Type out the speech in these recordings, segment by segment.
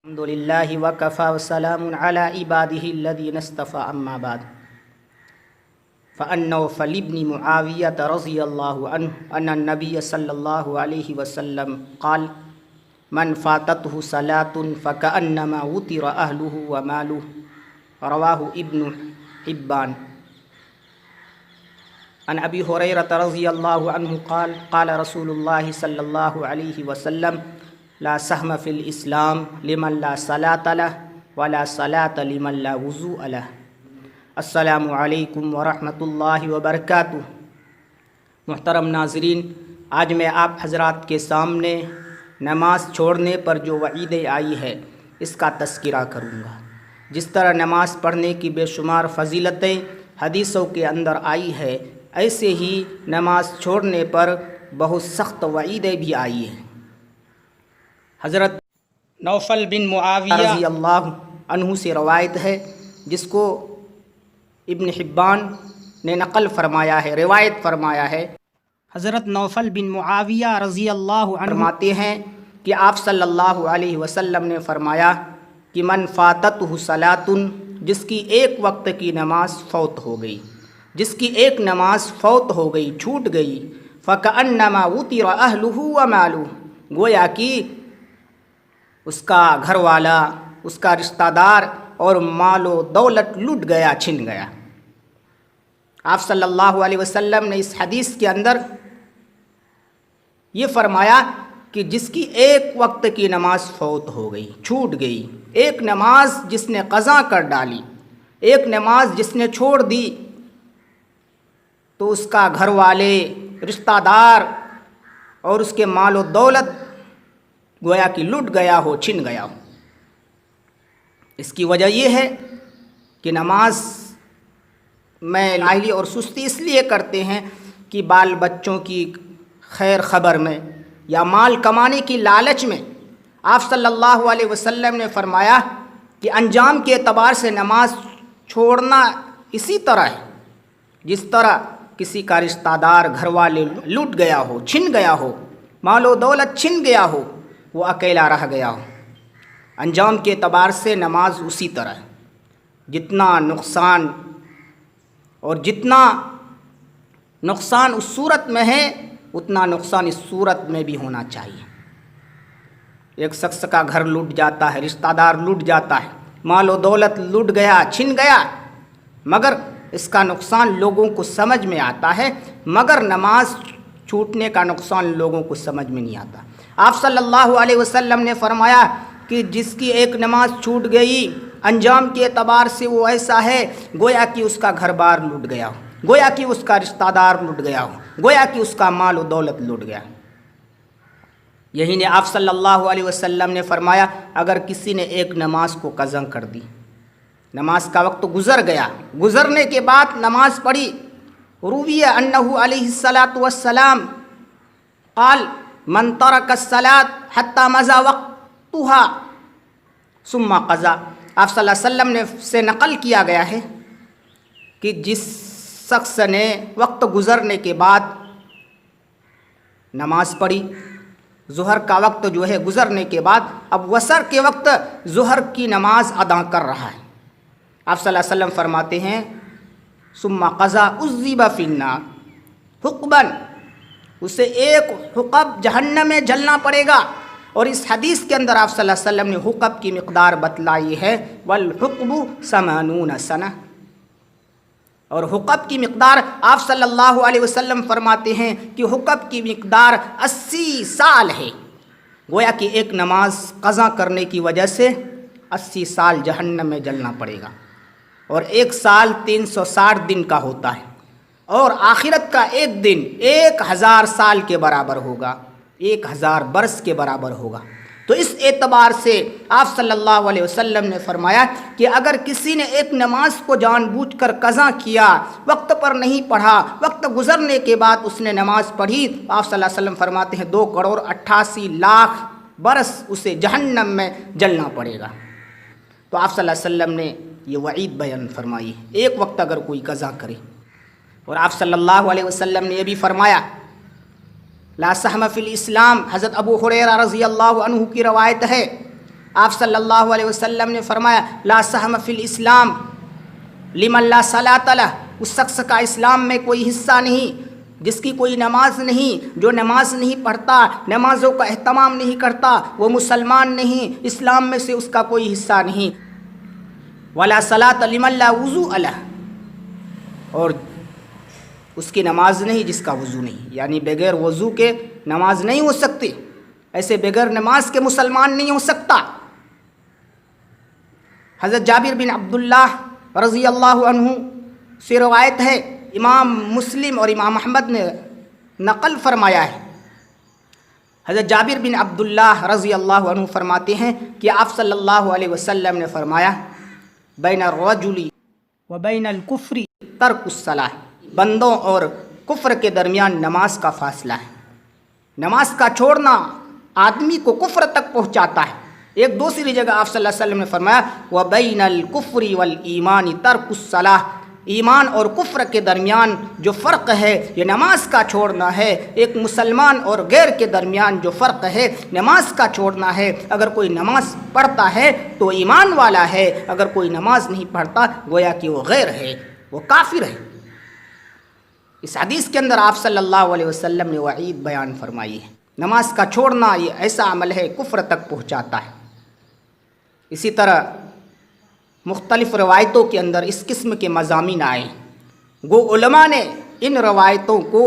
الحمد للہ وکفی وسلام علی عبادہ الذین اصطفی اما بعد فعن نوفل بن معاویہ رضی اللہ عنہ ان النبی صلی اللہ علیہ وسلم قال من فاتتہ صلاۃ فکأنما وطر اہلہ ومالہ رواہ ابن حبان عن ابی ہریرہ رضی اللہ عنہ قال قال رسول اللہ صلی اللہ علیہ وسلم لا سہم فی الاسلام لمن لا صلاۃ لہ ولا صلاۃ لمن لا وضوء لہ۔ السلام علیکم ورحمۃ اللہ وبرکاتہ۔ محترم ناظرین، آج میں آپ حضرات کے سامنے نماز چھوڑنے پر جو وعیدیں آئی ہے اس کا تذکرہ کروں گا۔ جس طرح نماز پڑھنے کی بے شمار فضیلتیں حدیثوں کے اندر آئی ہے، ایسے ہی نماز چھوڑنے پر بہت سخت وعیدیں بھی آئی ہیں۔ حضرت نوفل بن معاویہ رضی اللہ عنہ سے روایت ہے، جس کو ابن حبان نے نقل فرمایا ہے، روایت فرمایا ہے۔ حضرت نوفل بن معاویہ رضی اللہ عنہ فرماتے ہیں کہ آپ صلی اللہ علیہ وسلم نے فرمایا کہ من فاتتہ صلاۃ، جس کی ایک وقت کی نماز فوت ہو گئی، جس کی ایک نماز فوت ہو گئی، چھوٹ گئی، فکأنما وطر اہلہ ومالہ، گویا کہ اس کا گھر والا، اس کا رشتہ دار اور مال و دولت لٹ گیا، چھن گیا۔ آپ صلی اللہ علیہ وسلم نے اس حدیث کے اندر یہ فرمایا کہ جس کی ایک وقت کی نماز فوت ہو گئی، چھوٹ گئی، ایک نماز جس نے قضا کر ڈالی، ایک نماز جس نے چھوڑ دی، تو اس کا گھر والے، رشتہ دار اور اس کے مال و دولت گویا کہ لٹ گیا ہو، چھن گیا ہو۔ اس کی وجہ یہ ہے کہ نماز میں لاہلی اور سستی اس لیے کرتے ہیں کہ بال بچوں کی خیر خبر میں یا مال کمانے کی لالچ میں آپ صلی اللہ علیہ وسلم نے فرمایا کہ انجام کے اعتبار سے نماز چھوڑنا اسی طرح ہے جس طرح کسی کا رشتہ دار، گھر والے لٹ گیا ہو، چھن گیا ہو، مال و دولت چھن گیا ہو، وہ اکیلا رہ گیا ہو۔ انجام کے اعتبار سے نماز اسی طرح ہے۔ جتنا نقصان اور جتنا نقصان اس صورت میں ہے، اتنا نقصان اس صورت میں بھی ہونا چاہیے۔ ایک شخص کا گھر لٹ جاتا ہے، رشتہ دار لٹ جاتا ہے، مال و دولت لٹ گیا، چھن گیا، مگر اس کا نقصان لوگوں کو سمجھ میں آتا ہے، مگر نماز چھوٹنے کا نقصان لوگوں کو سمجھ میں نہیں آتا۔ آپ صلی اللہ علیہ وسلم نے فرمایا کہ جس کی ایک نماز چھوٹ گئی، انجام کے اعتبار سے وہ ایسا ہے گویا کہ اس کا گھر بار لٹ گیا ہو، گویا کہ اس کا رشتہ دار لٹ گیا ہو، گویا کہ اس کا مال و دولت لٹ گیا۔ یہی نے آپ صلی اللہ علیہ وسلم نے فرمایا اگر کسی نے ایک نماز کو قضا کر دی، نماز کا وقت گزر گیا، گزرنے کے بعد نماز پڑھی، روی انہ علیہ الصلاۃ والسلام قال من ترک الصلاۃ حتی مضی وقتها ثم قضا۔ آپ صلی اللہ علیہ وسلم سے نقل کیا گیا ہے کہ جس شخص نے وقت گزرنے کے بعد نماز پڑھی، ظہر کا وقت جو ہے گزرنے کے بعد اب وصر کے وقت ظہر کی نماز ادا کر رہا ہے، آپ صلی اللہ علیہ وسلم فرماتے ہیں ثم قضا عذب فی النار حقبا، اسے ایک حقب جہنم میں جلنا پڑے گا۔ اور اس حدیث کے اندر آپ صلی اللہ علیہ وسلم نے حقب کی مقدار بتلائی ہے، والحقب 80 سنہ، اور حقب کی مقدار آپ صلی اللہ علیہ وسلم فرماتے ہیں کہ حقب کی مقدار 80 سال ہے، گویا کہ ایک نماز قضا کرنے کی وجہ سے 80 سال جہنم میں جلنا پڑے گا، اور ایک سال 360 دن کا ہوتا ہے، اور آخرت کا ایک دن 1000 سال کے برابر ہوگا، 1000 برس کے برابر ہوگا۔ تو اس اعتبار سے آپ صلی اللہ علیہ وسلم نے فرمایا کہ اگر کسی نے ایک نماز کو جان بوجھ کر قضا کیا، وقت پر نہیں پڑھا، وقت گزرنے کے بعد اس نے نماز پڑھی، آپ صلی اللہ علیہ وسلم فرماتے ہیں 2,88,00,000 برس اسے جہنم میں جلنا پڑے گا۔ تو آپ صلی اللہ علیہ وسلم نے یہ وعید بیان فرمائی ہے ایک وقت اگر کوئی قضا کرے۔ اور آپ صلی اللہ علیہ وسلم نے یہ بھی فرمایا لا سہم فی الاسلام، حضرت ابو ہریرہ رضی اللہ عنہ کی روایت ہے آپ صلی اللہ علیہ وسلم نے فرمایا لا سہم فی الاسلام لمن لا صلاۃ لہ، اس شخص کا اسلام میں کوئی حصہ نہیں جس کی کوئی نماز نہیں، جو نماز نہیں پڑھتا، نمازوں کا اہتمام نہیں کرتا، وہ مسلمان نہیں، اسلام میں سے اس کا کوئی حصہ نہیں۔ ولا صلاۃ لمن لا وضوء لہ، اور اس کی نماز نہیں جس کا وضو نہیں، یعنی بغیر وضو کے نماز نہیں ہو سکتی، ایسے بغیر نماز کے مسلمان نہیں ہو سکتا۔ حضرت جابر بن عبداللہ رضی اللہ عنہ سے روایت ہے، امام مسلم اور امام احمد نے نقل فرمایا ہے، حضرت جابر بن عبداللہ رضی اللہ عنہ فرماتے ہیں کہ آپ صلی اللہ علیہ وسلم نے فرمایا بین الرجل و بین الکفر ترک الصلاۃ، بندوں اور کفر کے درمیان نماز کا فاصلہ ہے، نماز کا چھوڑنا آدمی کو کفر تک پہنچاتا ہے۔ ایک دوسری جگہ آپ صلی اللہ علیہ وسلم نے فرمایا وَبَيْنَ الْكُفْرِ وَالْإِيمَانِ تَرْكُ الصَّلَاةِ، ایمان اور کفر کے درمیان جو فرق ہے یہ نماز کا چھوڑنا ہے، ایک مسلمان اور غیر کے درمیان جو فرق ہے نماز کا چھوڑنا ہے۔ اگر کوئی نماز پڑھتا ہے تو ایمان والا ہے، اگر کوئی نماز نہیں پڑھتا گویا کہ وہ غیر ہے، وہ کافر ہے۔ اس حدیث کے اندر آپ صلی اللہ علیہ وسلم نے وعید بیان فرمائی ہے، نماز کا چھوڑنا یہ ایسا عمل ہے کفر تک پہنچاتا ہے۔ اسی طرح مختلف روایتوں کے اندر اس قسم کے مضامین آئے، گو علماء نے ان روایتوں کو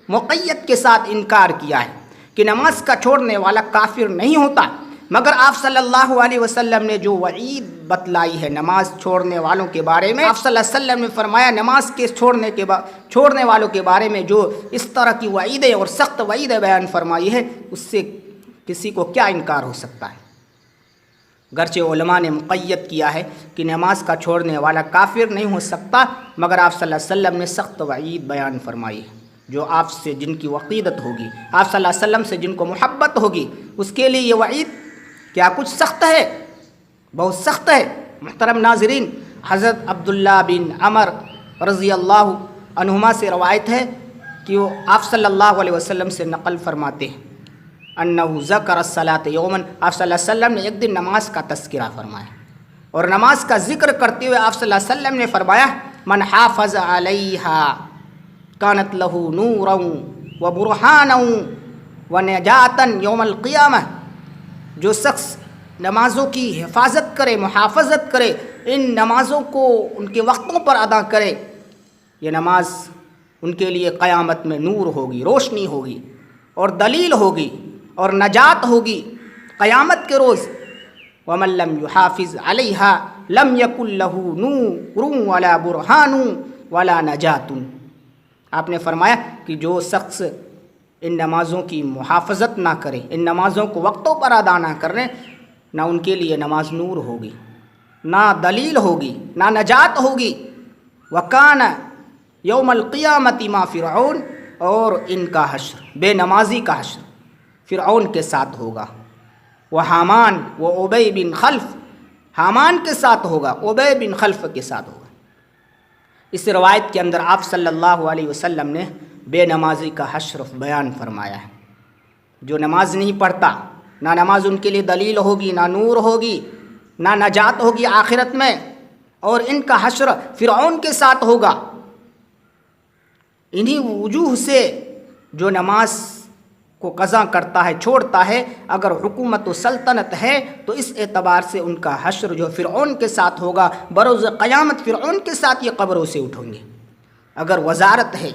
مقید کے ساتھ انکار کیا ہے کہ نماز کا چھوڑنے والا کافر نہیں ہوتا، مگر آپ صلی اللہ علیہ وسلم نے جو وعید بتلائی ہے نماز چھوڑنے والوں کے بارے میں، آپ صلی اللہ علیہ وسلم نے فرمایا نماز کے چھوڑنے والوں کے بارے میں جو اس طرح کی وعیدیں اور سخت وعیدیں بیان فرمائی ہے اس سے کسی کو کیا انکار ہو سکتا ہے۔ گرچہ علماء نے مقید کیا ہے کہ نماز کا چھوڑنے والا کافر نہیں ہو سکتا، مگر آپ صلی اللہ علیہ وسلم نے سخت وعید بیان فرمائی ہے، جو آپ سے جن کی عقیدت ہوگی، آپ صلی اللہ علیہ وسلم سے جن کو محبت ہوگی، اس کے لیے یہ وعید کیا کچھ سخت ہے، بہت سخت ہے۔ محترم ناظرین، حضرت عبداللہ بن عمر رضی اللہ عنہما سے روایت ہے کہ وہ آپ صلی اللہ علیہ وسلم سے نقل فرماتے ہیں انہ ذکر الصلاۃ یوما، آپ صلی اللہ علیہ وسلم نے ایک دن نماز کا تذکرہ فرمایا، اور نماز کا ذکر کرتے ہوئے آپ صلی اللہ علیہ وسلم نے فرمایا من حافظ علیہا کانت لہ نورا وبرہانا ونجاتا یوم القیامہ، جو شخص نمازوں کی حفاظت کرے، محافظت کرے، ان نمازوں کو ان کے وقتوں پر ادا کرے، یہ نماز ان کے لیے قیامت میں نور ہوگی، روشنی ہوگی اور دلیل ہوگی اور نجات ہوگی قیامت کے روز۔ ومن لم يحافظ علیہا لم یکن لہ نور ولا برہان ولا نجات، آپ نے فرمایا کہ جو شخص ان نمازوں کی محافظت نہ کرے، ان نمازوں کو وقتوں پر ادا نہ کرے، نہ ان کے لیے نماز نور ہوگی، نہ دلیل ہوگی، نہ نجات ہوگی۔ وکان یوم القیامت ما فرعون، اور ان کا حشر، بے نمازی کا حشر فرعون کے ساتھ ہوگا، وہ حامان و ابی بن خلف، حامان کے ساتھ ہوگا، ابی بن خلف کے ساتھ ہوگا۔ اس روایت کے اندر آپ صلی اللہ علیہ وسلم نے بے نمازی کا حشر بیان فرمایا ہے۔ جو نماز نہیں پڑھتا، نہ نماز ان کے لیے دلیل ہوگی، نہ نور ہوگی، نہ نجات ہوگی آخرت میں، اور ان کا حشر فرعون کے ساتھ ہوگا۔ انہی وجوہ سے جو نماز کو قضا کرتا ہے، چھوڑتا ہے، اگر حکومت و سلطنت ہے تو اس اعتبار سے ان کا حشر جو فرعون کے ساتھ ہوگا، بروز قیامت فرعون کے ساتھ یہ قبروں سے اٹھیں گے۔ اگر وزارت ہے،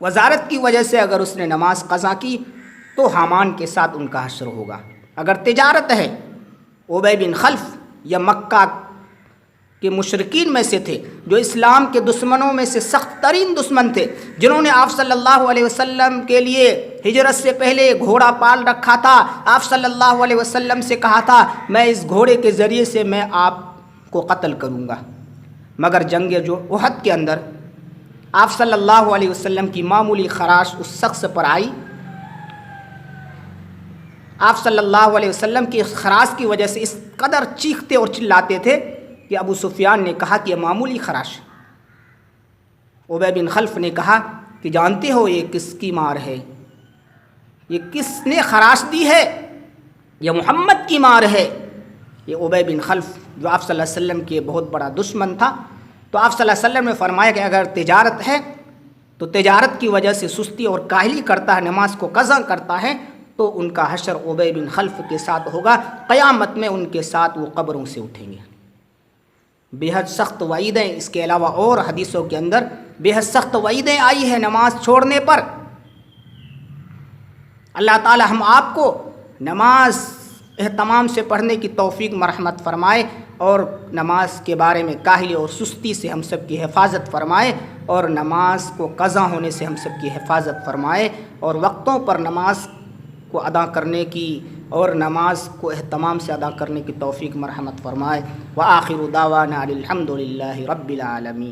وزارت کی وجہ سے اگر اس نے نماز قضا کی تو حامان کے ساتھ ان کا حشر ہوگا۔ اگر تجارت ہے، ابی بن خلف یا مکہ کے مشرکین میں سے تھے، جو اسلام کے دشمنوں میں سے سخت ترین دشمن تھے، جنہوں نے آپ صلی اللہ علیہ وسلم کے لیے ہجرت سے پہلے گھوڑا پال رکھا تھا، آپ صلی اللہ علیہ وسلم سے کہا تھا میں اس گھوڑے کے ذریعے سے میں آپ کو قتل کروں گا، مگر جنگ جو احد کے اندر آپ صلی اللہ علیہ وسلم کی معمولی خراش اس شخص پر آئی، آپ صلی اللہ علیہ وسلم کی خراش کی وجہ سے اس قدر چیختے اور چلاتے تھے کہ ابو سفیان نے کہا کہ یہ معمولی خراش۔ ابی بن خلف نے کہا کہ جانتے ہو یہ کس کی مار ہے، یہ کس نے خراش دی ہے؟ یہ محمد کی مار ہے۔ یہ ابی بن خلف جو آپ صلی اللہ علیہ وسلم کے بہت بڑا دشمن تھا، تو آپ صلی اللہ علیہ وسلم نے فرمایا کہ اگر تجارت ہے تو تجارت کی وجہ سے سستی اور کاہلی کرتا ہے، نماز کو قضا کرتا ہے، تو ان کا حشر ابی بن خلف کے ساتھ ہوگا، قیامت میں ان کے ساتھ وہ قبروں سے اٹھیں گے۔ بے حد سخت وعیدیں، اس کے علاوہ اور حدیثوں کے اندر بے حد سخت وعیدیں آئی ہیں نماز چھوڑنے پر۔ اللہ تعالی ہم آپ کو نماز اہتمام سے پڑھنے کی توفیق مرحمت فرمائے، اور نماز کے بارے میں کاہلی اور سستی سے ہم سب کی حفاظت فرمائے، اور نماز کو قضا ہونے سے ہم سب کی حفاظت فرمائے، اور وقتوں پر نماز کو ادا کرنے کی اور نماز کو اہتمام سے ادا کرنے کی توفیق مرحمت فرمائے۔ وآخر دعوانا الحمد للہ رب العالمین۔